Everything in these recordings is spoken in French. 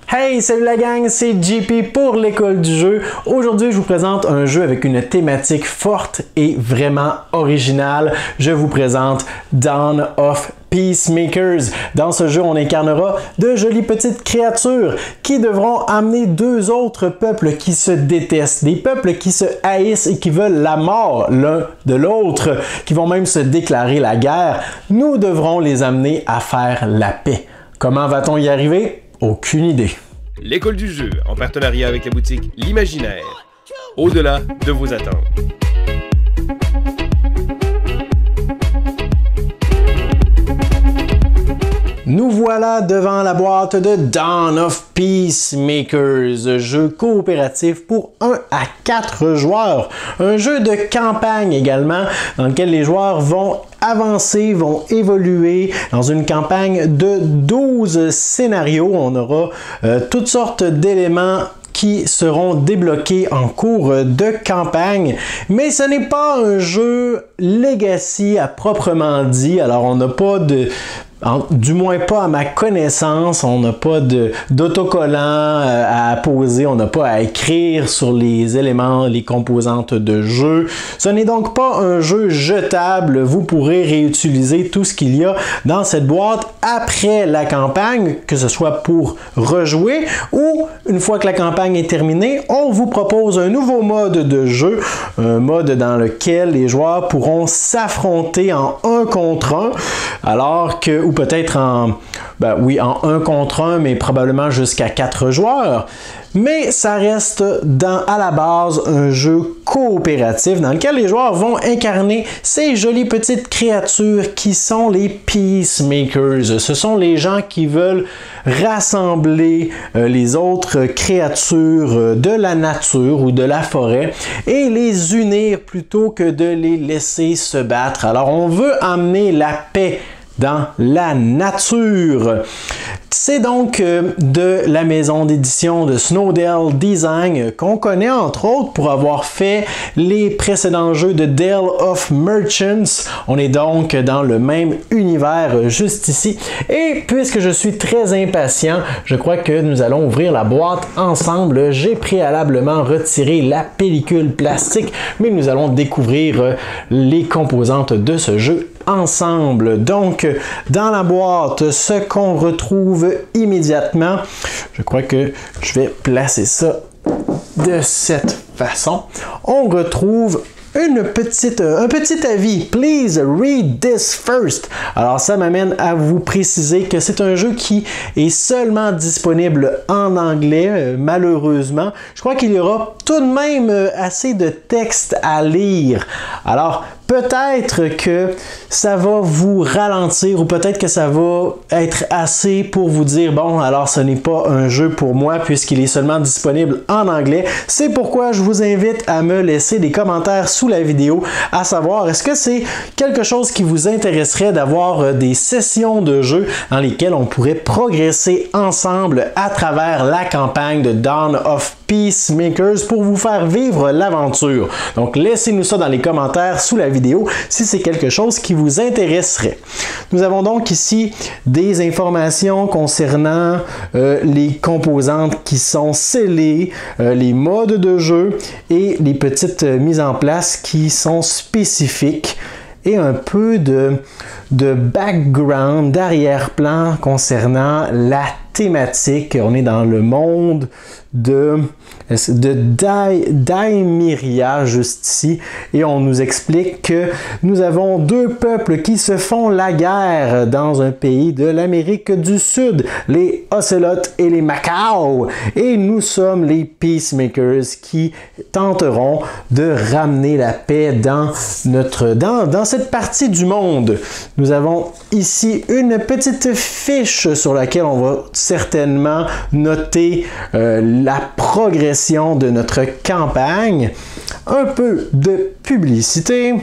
Hey, salut la gang, c'est JP pour l'école du jeu. Aujourd'hui, je vous présente un jeu avec une thématique forte et vraiment originale. Je vous présente Dawn of Peacemakers. Dans ce jeu, on incarnera de jolies petites créatures qui devront amener deux autres peuples qui se détestent, des peuples qui se haïssent et qui veulent la mort l'un de l'autre, qui vont même se déclarer la guerre. Nous devrons les amener à faire la paix. Comment va-t-on y arriver? Aucune idée. L'école du jeu, en partenariat avec la boutique L'Imaginaire. Au-delà de vos attentes. Nous voilà devant la boîte de Dawn of Peacemakers, jeu coopératif pour 1 à 4 joueurs. Un jeu de campagne également, dans lequel les joueurs vont avancer, vont évoluer dans une campagne de 12 scénarios. On aura toutes sortes d'éléments qui seront débloqués en cours de campagne, mais ce n'est pas un jeu Legacy à proprement dit. Alors on n'a pas de... Du moins pas à ma connaissance, on n'a pas d'autocollant à poser, on n'a pas à écrire sur les éléments, les composantes de jeu. Ce n'est donc pas un jeu jetable, vous pourrez réutiliser tout ce qu'il y a dans cette boîte après la campagne, que ce soit pour rejouer ou une fois que la campagne est terminée, on vous propose un nouveau mode de jeu, un mode dans lequel les joueurs pourront s'affronter en 1 contre 1, alors que ou peut-être en 1 contre 1, mais probablement jusqu'à 4 joueurs. Mais ça reste à la base un jeu coopératif dans lequel les joueurs vont incarner ces jolies petites créatures qui sont les Peacemakers. Ce sont les gens qui veulent rassembler les autres créatures de la nature ou de la forêt et les unir plutôt que de les laisser se battre. Alors on veut amener la paix dans la nature. C'est donc de la maison d'édition de Snowdell Design qu'on connaît entre autres pour avoir fait les précédents jeux de Dale of Merchants. On est donc dans le même univers juste ici. Et puisque je suis très impatient, je crois que nous allons ouvrir la boîte ensemble. J'ai préalablement retiré la pellicule plastique, mais nous allons découvrir les composantes de ce jeu ensemble. Donc, dans la boîte, ce qu'on retrouve immédiatement, je crois que je vais placer ça de cette façon. On retrouve un petit avis. Please read this first. Alors ça m'amène à vous préciser que c'est un jeu qui est seulement disponible en anglais, malheureusement. Je crois qu'il y aura tout de même assez de texte à lire. Alors peut-être que ça va vous ralentir ou peut-être que ça va être assez pour vous dire bon, alors ce n'est pas un jeu pour moi puisqu'il est seulement disponible en anglais. C'est pourquoi je vous invite à me laisser des commentaires sous la vidéo, à savoir est-ce que c'est quelque chose qui vous intéresserait d'avoir des sessions de jeu dans lesquelles on pourrait progresser ensemble à travers la campagne de Dawn of Peacemakers pour vous faire vivre l'aventure. Donc laissez-nous ça dans les commentaires sous la vidéo si c'est quelque chose qui vous intéresserait. Nous avons donc ici des informations concernant les composantes qui sont scellées, les modes de jeu et les petites mises en place qui sont spécifiques et un peu de background, d'arrière-plan concernant la thématique. On est dans le monde de Daemirya juste ici et on nous explique que nous avons deux peuples qui se font la guerre dans un pays de l'Amérique du Sud, les Ocelots et les Macao, et nous sommes les Peacemakers qui tenteront de ramener la paix dans cette partie du monde. Nous avons ici une petite fiche sur laquelle on va certainement noter la progression de notre campagne, un peu de publicité.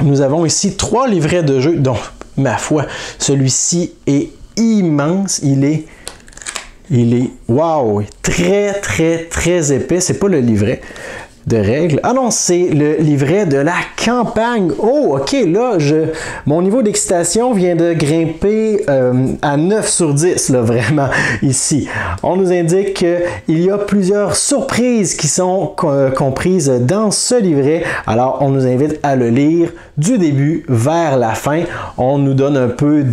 Nous avons ici 3 livrets de jeu, dont, ma foi, celui-ci est immense. Il est wow, très épais. C'est pas le livret. de règles. Ah non, c'est le livret de la campagne. Oh, ok, là, mon niveau d'excitation vient de grimper à 9 sur 10, là, vraiment, ici. On nous indique qu'il y a plusieurs surprises qui sont comprises dans ce livret. Alors, on nous invite à le lire du début vers la fin. On nous donne un peu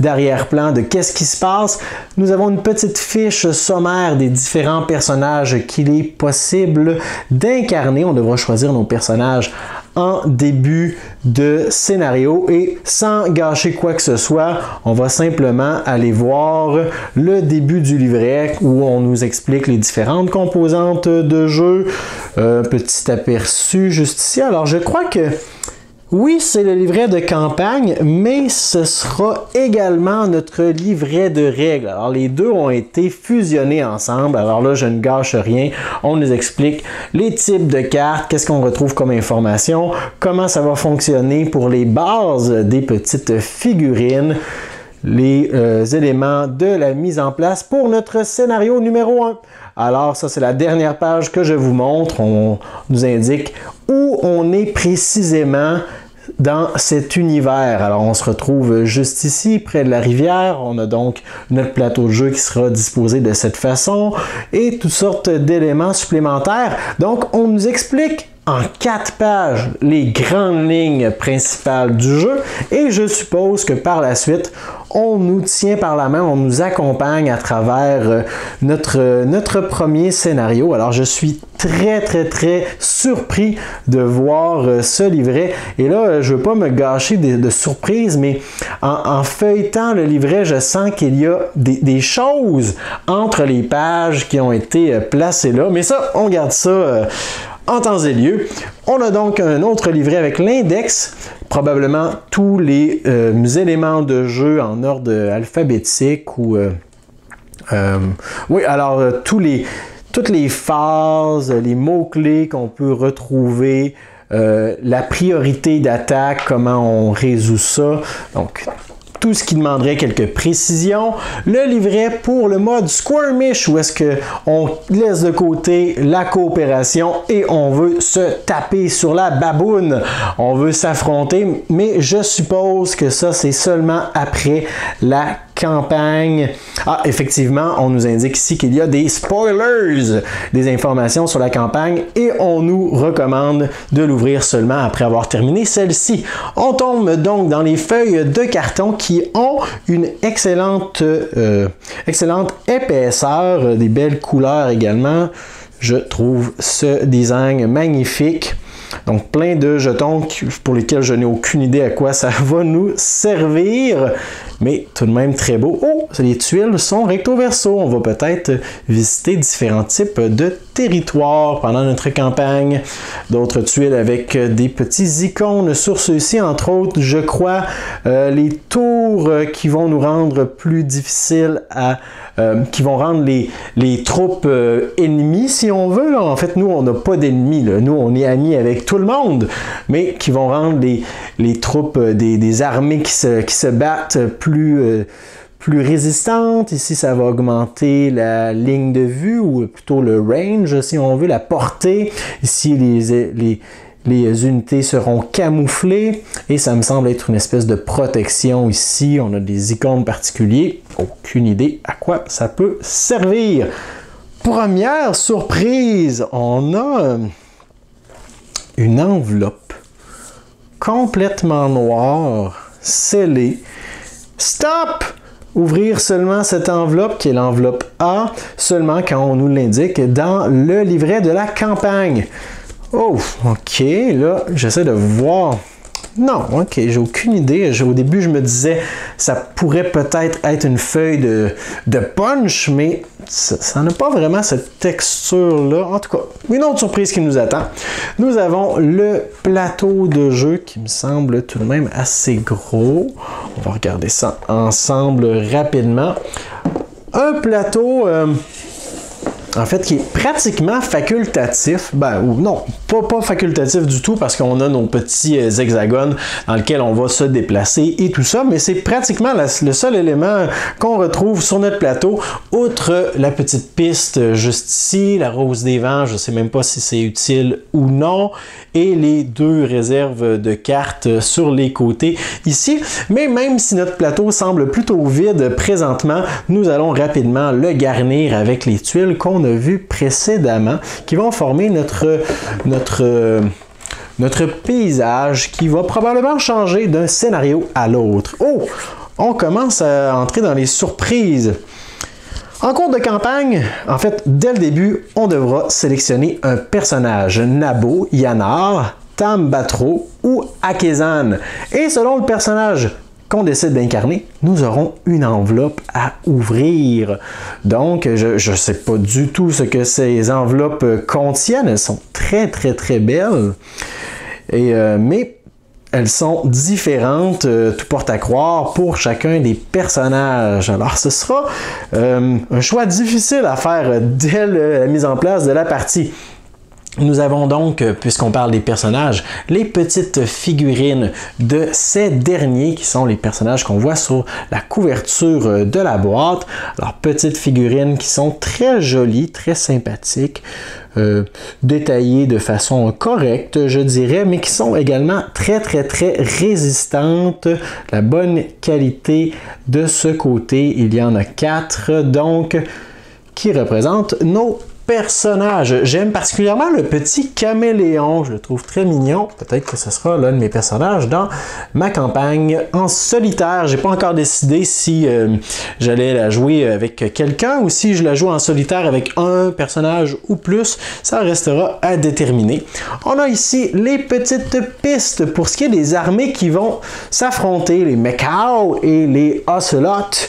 d'arrière-plan de qu'est-ce qui se passe. Nous avons une petite fiche sommaire des différents personnages qu'il est possible d'incarner. On devra choisir nos personnages en début de scénario et sans gâcher quoi que ce soit, on va simplement aller voir le début du livret où on nous explique les différentes composantes de jeu. Petit aperçu juste ici. Alors je crois que oui, c'est le livret de campagne, mais ce sera également notre livret de règles. Alors, les deux ont été fusionnés ensemble. Alors là, je ne gâche rien. On nous explique les types de cartes, qu'est-ce qu'on retrouve comme information, comment ça va fonctionner pour les bases des petites figurines, les éléments de la mise en place pour notre scénario numéro 1. Alors, ça, c'est la dernière page que je vous montre. On nous indique où on est précisément dans cet univers. Alors, on se retrouve juste ici, près de la rivière. On a donc notre plateau de jeu qui sera disposé de cette façon et toutes sortes d'éléments supplémentaires. Donc, on nous explique en 4 pages les grandes lignes principales du jeu et je suppose que par la suite, on nous tient par la main, on nous accompagne à travers notre premier scénario. Alors, je suis très surpris de voir ce livret. Et là, je ne veux pas me gâcher de surprise, mais en feuilletant le livret, je sens qu'il y a des choses entre les pages qui ont été placées là. Mais ça, on garde ça en temps et lieu. On a donc un autre livret avec l'index, probablement tous les éléments de jeu en ordre alphabétique ou oui, alors toutes les phases, les mots-clés qu'on peut retrouver, la priorité d'attaque, comment on résout ça. Donc, tout ce qui demanderait quelques précisions. Le livret pour le mode Squirmish, où est-ce qu'on laisse de côté la coopération et on veut se taper sur la baboune. On veut s'affronter, mais je suppose que ça, c'est seulement après la campagne. Ah, effectivement, on nous indique ici qu'il y a des spoilers, des informations sur la campagne et on nous recommande de l'ouvrir seulement après avoir terminé celle-ci. On tombe donc dans les feuilles de carton qui ont une excellente épaisseur, des belles couleurs également. Je trouve ce design magnifique. Donc, plein de jetons pour lesquels je n'ai aucune idée à quoi ça va nous servir, mais tout de même très beau. Oh, les tuiles sont recto verso. On va peut-être visiter différents types de territoires pendant notre campagne. D'autres tuiles avec des petits icônes sur ceux-ci, entre autres, je crois, les tours qui vont nous rendre plus difficiles qui vont rendre les troupes ennemies, si on veut. Là. En fait, nous, on n'a pas d'ennemis. Nous, on est amis avec tout le monde, mais qui vont rendre les troupes des armées qui se battent plus résistantes. Ici, ça va augmenter la ligne de vue, ou plutôt le range, si on veut, la portée. Ici, les unités seront camouflées et ça me semble être une espèce de protection ici. On a des icônes particuliers. Aucune idée à quoi ça peut servir. Première surprise, on a une enveloppe complètement noire, scellée. Stop! Ouvrir seulement cette enveloppe, qui est l'enveloppe A, seulement quand on nous l'indique dans le livret de la campagne. Oh, ok, là, j'essaie de voir. Non, ok, j'ai aucune idée. Au début, je me disais, ça pourrait peut-être être une feuille de punch, mais ça n'a pas vraiment cette texture-là. En tout cas, une autre surprise qui nous attend. Nous avons le plateau de jeu qui me semble tout de même assez gros. On va regarder ça ensemble rapidement. Un plateau en fait, qui est pratiquement facultatif. Ben, ou non, pas facultatif du tout parce qu'on a nos petits hexagones dans lesquels on va se déplacer et tout ça, mais c'est pratiquement le seul élément qu'on retrouve sur notre plateau, outre la petite piste juste ici, la rose des vents, je ne sais même pas si c'est utile ou non, et les 2 réserves de cartes sur les côtés ici. Mais même si notre plateau semble plutôt vide présentement, nous allons rapidement le garnir avec les tuiles qu'on a vues précédemment, qui vont former notre paysage qui va probablement changer d'un scénario à l'autre. Oh! On commence à entrer dans les surprises. En cours de campagne, en fait, dès le début, on devra sélectionner un personnage, Nabo, Yanar, Tambatro ou Akezan. Et selon le personnage qu'on décide d'incarner, nous aurons une enveloppe à ouvrir. Donc, je ne sais pas du tout ce que ces enveloppes contiennent. Elles sont très, très, très belles. Mais elles sont différentes, tout porte à croire, pour chacun des personnages. Alors, ce sera un choix difficile à faire dès la mise en place de la partie. Nous avons donc, puisqu'on parle des personnages, les petites figurines de ces derniers, qui sont les personnages qu'on voit sur la couverture de la boîte. Alors, petites figurines qui sont très jolies, très sympathiques, détaillées de façon correcte, je dirais, mais qui sont également très, très, très résistantes. La bonne qualité de ce côté, il y en a 4, donc, qui représentent nos personnages. J'aime particulièrement le petit caméléon, je le trouve très mignon. Peut-être que ce sera l'un de mes personnages dans ma campagne en solitaire. J'ai pas encore décidé si j'allais la jouer avec quelqu'un ou si je la joue en solitaire avec un personnage ou plus. Ça restera à déterminer. On a ici les petites pistes pour ce qui est des armées qui vont s'affronter, les Mekao et les Ocelots.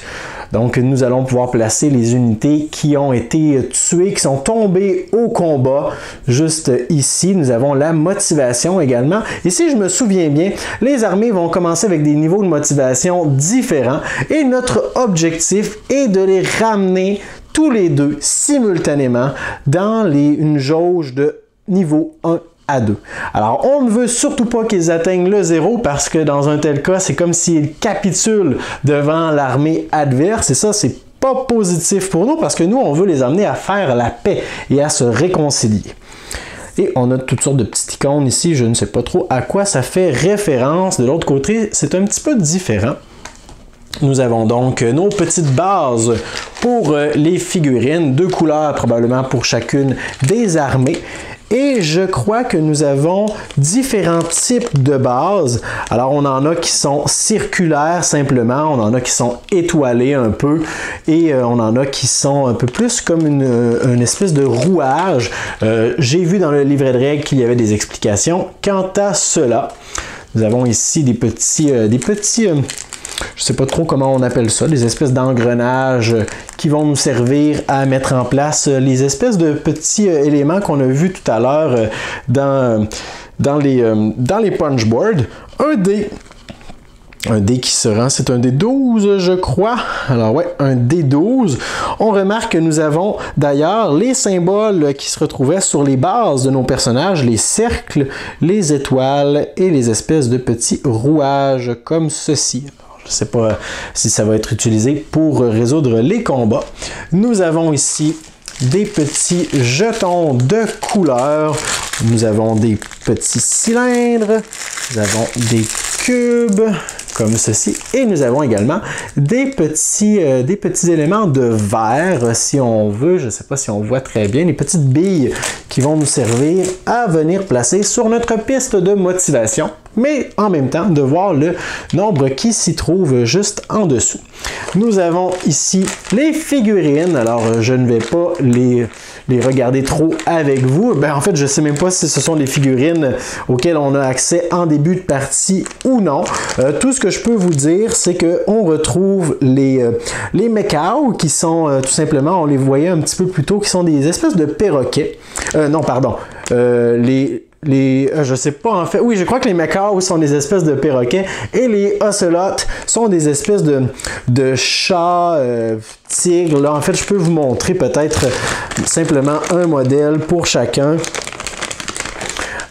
Donc, nous allons pouvoir placer les unités qui ont été tuées, qui sont tombées au combat. Juste ici, nous avons la motivation également. Et si je me souviens bien, les armées vont commencer avec des niveaux de motivation différents. Et notre objectif est de les ramener tous les deux simultanément dans une jauge de niveau 1 à 2. Alors, on ne veut surtout pas qu'ils atteignent le 0 parce que dans un tel cas, c'est comme s'ils capitulent devant l'armée adverse et ça, c'est pas positif pour nous parce que nous, on veut les amener à faire la paix et à se réconcilier. Et on a toutes sortes de petites icônes ici, je ne sais pas trop à quoi ça fait référence. De l'autre côté, c'est un petit peu différent. Nous avons donc nos petites bases pour les figurines, 2 couleurs probablement pour chacune des armées. Et je crois que nous avons différents types de bases. Alors, on en a qui sont circulaires simplement, on en a qui sont étoilées un peu, et on en a qui sont un peu plus comme une espèce de rouage. J'ai vu dans le livret de règles qu'il y avait des explications quant à cela. Nous avons ici des petits je ne sais pas trop comment on appelle ça, des espèces d'engrenages qui vont nous servir à mettre en place les espèces de petits éléments qu'on a vus tout à l'heure dans les punchboards. Un dé qui se rend, c'est un dé 12, je crois. Alors ouais, un dé 12. On remarque que nous avons d'ailleurs les symboles qui se retrouvaient sur les bases de nos personnages, les cercles, les étoiles et les espèces de petits rouages comme ceci. Je ne sais pas si ça va être utilisé pour résoudre les combats. Nous avons ici des petits jetons de couleurs. Nous avons des petits cylindres. Nous avons des cubes comme ceci. Et nous avons également des petits éléments de verre, si on veut. Je ne sais pas si on voit très bien. Les petites billes qui vont nous servir à venir placer sur notre piste de motivation. Mais en même temps, de voir le nombre qui s'y trouve juste en dessous. Nous avons ici les figurines. Alors, je ne vais pas les regarder trop avec vous. En fait, je ne sais même pas si ce sont les figurines auxquelles on a accès en début de partie ou non. Tout ce que je peux vous dire, c'est qu'on retrouve les Mekao qui sont tout simplement, on les voyait un petit peu plus tôt, qui sont des espèces de perroquets. Non, pardon. Je sais pas en fait. Oui, je crois que les Mekao sont des espèces de perroquets et les Ocelots sont des espèces de chats, tigres. Là, en fait, je peux vous montrer peut-être simplement un modèle pour chacun.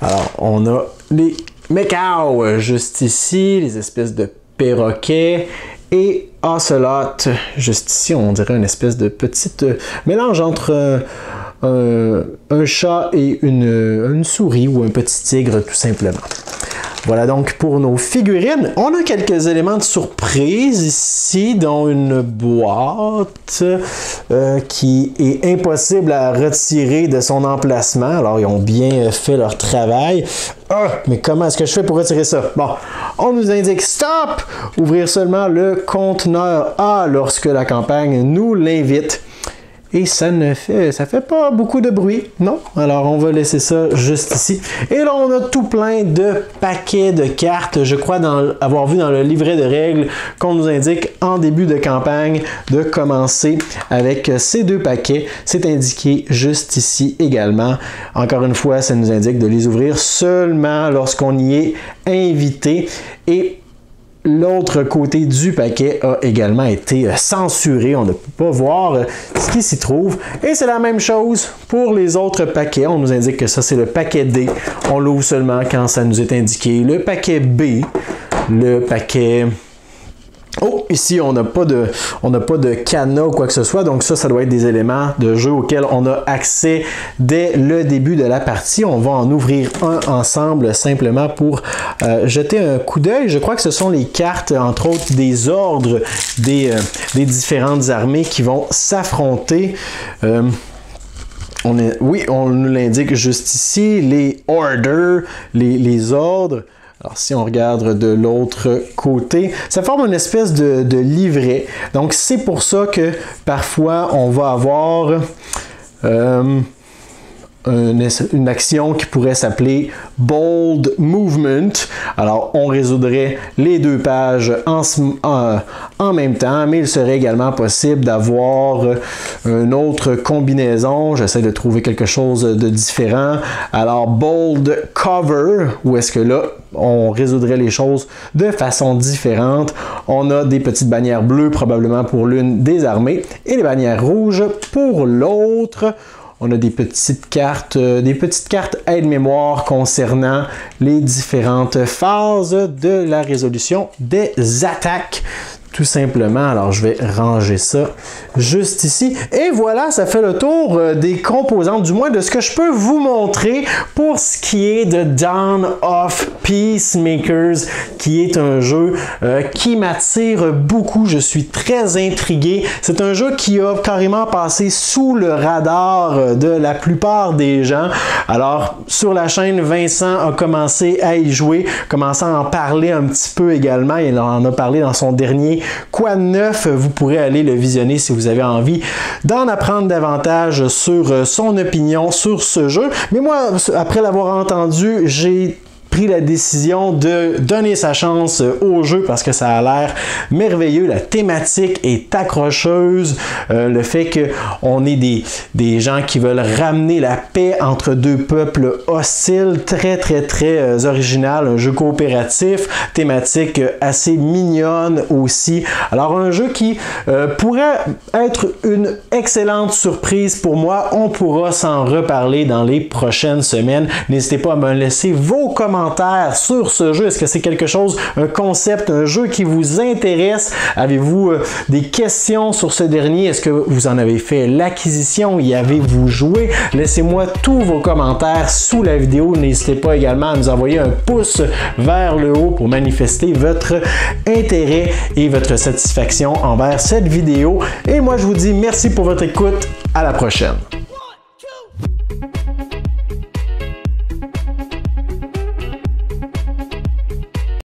Alors, on a les Macaw juste ici, les espèces de perroquets, et Ocelot juste ici. On dirait une espèce de petite mélange entre un chat et une souris ou un petit tigre tout simplement. Voilà donc pour nos figurines. On a quelques éléments de surprise ici, dont une boîte qui est impossible à retirer de son emplacement. Alors, ils ont bien fait leur travail. Ah, mais comment est-ce que je fais pour retirer ça? Bon, on nous indique stop! Ouvrir seulement le conteneur A lorsque la campagne nous l'invite. Et ça fait pas beaucoup de bruit, non? Alors, on va laisser ça juste ici. Et là, on a tout plein de paquets de cartes. Je crois avoir vu dans le livret de règles qu'on nous indique en début de campagne de commencer avec ces 2 paquets. C'est indiqué juste ici également. Encore une fois, ça nous indique de les ouvrir seulement lorsqu'on y est invité. Et l'autre côté du paquet a également été censuré. On ne peut pas voir ce qui s'y trouve. Et c'est la même chose pour les autres paquets. On nous indique que ça, c'est le paquet D. On l'ouvre seulement quand ça nous est indiqué. Le paquet B, le paquet... Oh, ici, on n'a pas de cadenas ou quoi que ce soit, donc ça doit être des éléments de jeu auxquels on a accès dès le début de la partie. On va en ouvrir un ensemble simplement pour jeter un coup d'œil. Je crois que ce sont les cartes, entre autres, des ordres des différentes armées qui vont s'affronter. Oui, on nous l'indique juste ici, les orders, les ordres. Alors, si on regarde de l'autre côté, ça forme une espèce de livret. Donc, c'est pour ça que parfois, on va avoir une action qui pourrait s'appeler Bold Movement. Alors, on résoudrait les 2 pages en même temps, mais il serait également possible d'avoir une autre combinaison. J'essaie de trouver quelque chose de différent. Alors, Bold Cover, où est-ce que là, on résoudrait les choses de façon différente. On a des petites bannières bleues, probablement pour l'une des armées, et les bannières rouges pour l'autre. On a des petites cartes aide-mémoire concernant les différentes phases de la résolution des attaques. Tout simplement, alors je vais ranger ça juste ici. Et voilà, ça fait le tour des composantes, du moins de ce que je peux vous montrer pour ce qui est de Dawn of Peacemakers, qui est un jeu qui m'attire beaucoup. Je suis très intrigué. C'est un jeu qui a carrément passé sous le radar de la plupart des gens. Alors, sur la chaîne, Vincent a commencé à y jouer, commencé à en parler un petit peu également. Il en a parlé dans son dernier Quoi de neuf. Vous pourrez aller le visionner si vous avez envie d'en apprendre davantage sur son opinion sur ce jeu. Mais moi, après l'avoir entendu, j'ai pris la décision de donner sa chance au jeu parce que ça a l'air merveilleux. La thématique est accrocheuse. Le fait qu'on ait des gens qui veulent ramener la paix entre 2 peuples hostiles, très original. Un jeu coopératif, thématique assez mignonne aussi. Alors un jeu qui pourrait être une excellente surprise pour moi. On pourra s'en reparler dans les prochaines semaines. N'hésitez pas à me laisser vos commentaires sur ce jeu. Est-ce que c'est quelque chose, un concept, un jeu qui vous intéresse? Avez-vous des questions sur ce dernier? Est-ce que vous en avez fait l'acquisition? Y avez-vous joué? Laissez-moi tous vos commentaires sous la vidéo. N'hésitez pas également à nous envoyer un pouce vers le haut pour manifester votre intérêt et votre satisfaction envers cette vidéo. Et moi, je vous dis merci pour votre écoute. À la prochaine.